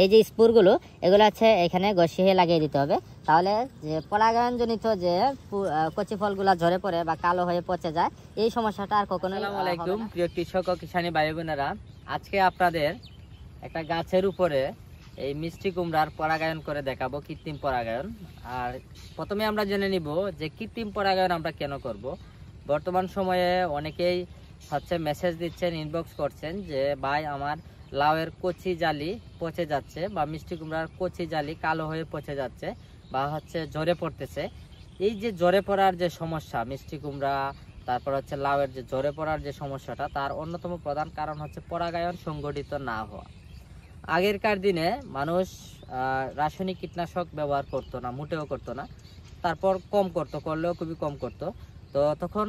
এই যে স্পুরগুলো এগুলো হচ্ছে এখানে ঘষিয়ে লাগিয়ে দিতে হবে, তাহলে যে পরাগায়নজনিত যে কচি ফলগুলো ঝরে পড়ে বা কালো হয়ে পচে যায় এই সমস্যাটা আর কখনোই আসসালামু আলাইকুম প্রিয় কৃষক ও কিষানী ভাই বোনেরা, আজকে আপনাদের একটা গাছের উপরে এই মিষ্টি কুমড়ার পরাগায়ন করে দেখাবো, কৃত্রিম পরাগায়ন। আর প্রথমে আমরা জেনে নিব যে কৃত্রিম পরাগায়ন আমরা কেন করব। বর্তমান সময়ে অনেকেই হচ্ছে মেসেজ দিচ্ছেন, ইনবক্স করছেন যে ভাই আমার লাউয়ের কচি জালি পচে যাচ্ছে বা মিষ্টি কুমড়ার কচি জালি কালো হয়ে পচে যাচ্ছে বা হচ্ছে ঝরে পড়তেছে। এই যে ঝরে পড়ার যে সমস্যা মিষ্টি কুমড়া তারপর হচ্ছে লাউয়ের যে ঝরে পড়ার যে সমস্যাটা, তার অন্যতম প্রধান কারণ হচ্ছে পরাগায়ন সংগঠিত না হওয়া। আগেরকার দিনে মানুষ রাসায়নিক কীটনাশক ব্যবহার করতো না, মোটেও করতো না, তারপর কম করতো, করলেও খুবই কম করতো। তো তখন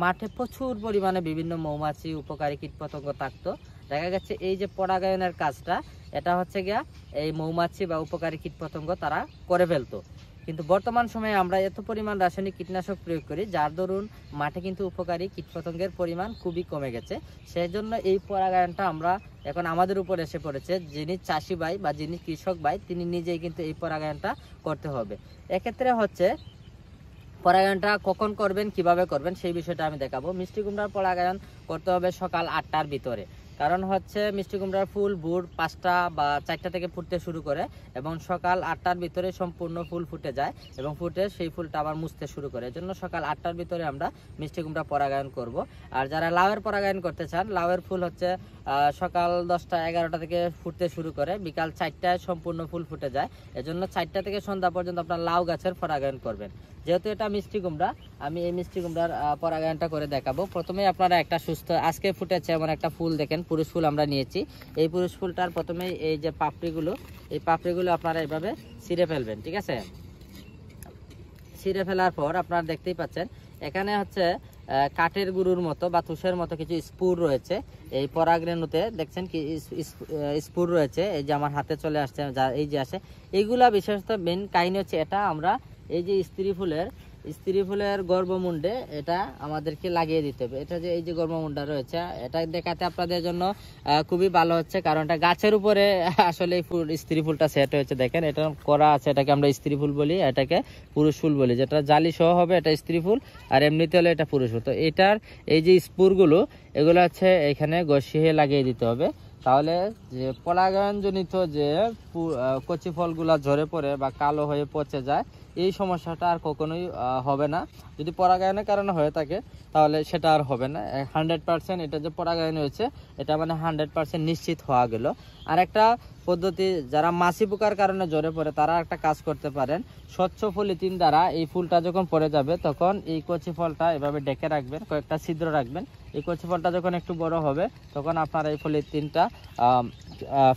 মাঠে প্রচুর পরিমাণে বিভিন্ন মৌমাছি উপকারী কীটপতঙ্গ থাকতো। দেখা গেছে এই যে পরাগায়নের কাজটা, এটা হচ্ছে গিয়া এই মৌমাছি বা উপকারী কীটপতঙ্গ তারা করে ফেলতো। কিন্তু বর্তমান সময়ে আমরা এত পরিমাণ রাসায়নিক কীটনাশক প্রয়োগ করি, যার দরুন মাঠে কিন্তু উপকারী কীটপতঙ্গের পরিমাণ খুবই কমে গেছে। সেই জন্য এই পরাগায়নটা আমরা এখন আমাদের উপর এসে পড়েছে। যিনি চাষি ভাই বা যিনি কৃষক ভাই, তিনি নিজেই কিন্তু এই পরাগায়নটা করতে হবে। এক্ষেত্রে হচ্ছে পরাগায়নটা কখন করবেন, কিভাবে করবেন সেই বিষয়টা আমি দেখাবো। মিষ্টি কুমড়ার পরাগায়ন করতে হবে সকাল 8টার ভিতরে, কারণ হচ্ছে মিষ্টি কুমড়ার ফুল ভোর 5টা বা 4টা থেকে ফুটতে শুরু করে এবং সকাল 8টার ভিতরে সম্পূর্ণ ফুল ফুটে যায় এবং ফুটে সেই ফুলটা আবার মুছতে শুরু করে। এজন্য সকাল 8টার ভিতরে আমরা মিষ্টি কুমড়া পরাগায়ন করব। আর যারা লাউয়ের পরাগায়ন করতে চান, লাউয়ের ফুল হচ্ছে সকাল 10টা 11টা থেকে ফুটতে শুরু করে, বিকাল 4টায় সম্পূর্ণ ফুল ফুটে যায়। এজন্য 4টা থেকে সন্ধ্যা পর্যন্ত আপনার লাউ গাছের পরাগায়ন করবেন। যেহেতু এটা মিষ্টি কুমড়া, আমি এই মিষ্টি কুমড়ার পরাগায়নটা করে দেখাবো। প্রথমে আপনারা একটা সুস্থ আজকে ফুটেছে এমন একটা ফুল দেখেন, পুরুষ ফুল আমরা নিয়েছি। এই পুরুষ ফুলটার প্রথমে এই যে পাপড়িগুলো, এই পাপড়িগুলো আপনারা এইভাবে ছিঁড়ে ফেলবেন, ঠিক আছে? ছিঁড়ে ফেলার পর আপনারা দেখতেই পাচ্ছেন এখানে হচ্ছে কাঠের গুঁড়োর মতো বা তুষের মতো কিছু স্পুর রয়েছে। এই পরাগরেণুতে দেখছেন কি স্পুর রয়েছে, এই যে আমার হাতে চলে আসছে, যা এই যে আসে এইগুলা। বিশেষত মেন কাহিনী হচ্ছে এটা আমরা এই যে স্ত্রী ফুলের গর্ভমুণ্ডে এটা আমাদেরকে লাগিয়ে দিতে হবে। এটা যে এই যে গর্ভমুণ্ডটা রয়েছে, এটা দেখাতে আপনাদের জন্য খুবই ভালো হচ্ছে, কারণ এটা গাছের উপরে আসলে এই ফুল স্ত্রী ফুলটা সেট হয়েছে। দেখেন এটা করা আছে, এটাকে আমরা স্ত্রী ফুল বলি, এটাকে পুরুষ ফুল বলি। যেটা জালি সহ হবে এটা স্ত্রী ফুল, আর এমনিতে হলে এটা পুরুষ ফুল। তো এটার এই যে স্পুরগুলো এগুলো হচ্ছে এখানে ঘষিয়ে লাগিয়ে দিতে হবে, তাহলে যে পরাগায়নজনিত যে কচি ফলগুলা ঝরে পড়ে বা কালো হয়ে পচে যায় এই সমস্যাটা আর কখনোই হবে না। যদি পরাগায়নের কারণে হয়ে থাকে তাহলে সেটা আর হবে না। 100% এটা যে পরাগায়ন হয়েছে এটা মানে 100% নিশ্চিত হওয়া গেল। আর একটা পদ্ধতি, যারা মাছি পোকার কারণে ঝরে পড়ে তারা একটা কাজ করতে পারেন। স্বচ্ছ পলিথিন দ্বারা এই ফুলটা যখন পড়ে যাবে তখন এই কচি ফলটা এভাবে ডেকে রাখবেন, কয়েকটা ছিদ্র রাখবেন। এই কচি ফলটা যখন একটু বড় হবে তখন আপনারা এই পলিথিনটা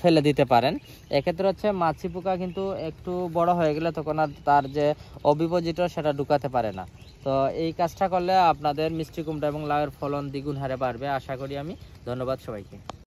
ফেলে দিতে পারেন। এক্ষেত্রে হচ্ছে মাছি পোকা কিন্তু একটু বড় হয়ে গেলে তখন আর তার যে অভিপোজিটর সেটা ঢুকাতে পারে না। তো এই কাজটা করলে আপনাদের মিষ্টি কুমড়া এবং লাউয়ের ফলন দ্বিগুণ হারে বাড়বে আশা করি আমি। ধন্যবাদ সবাইকে।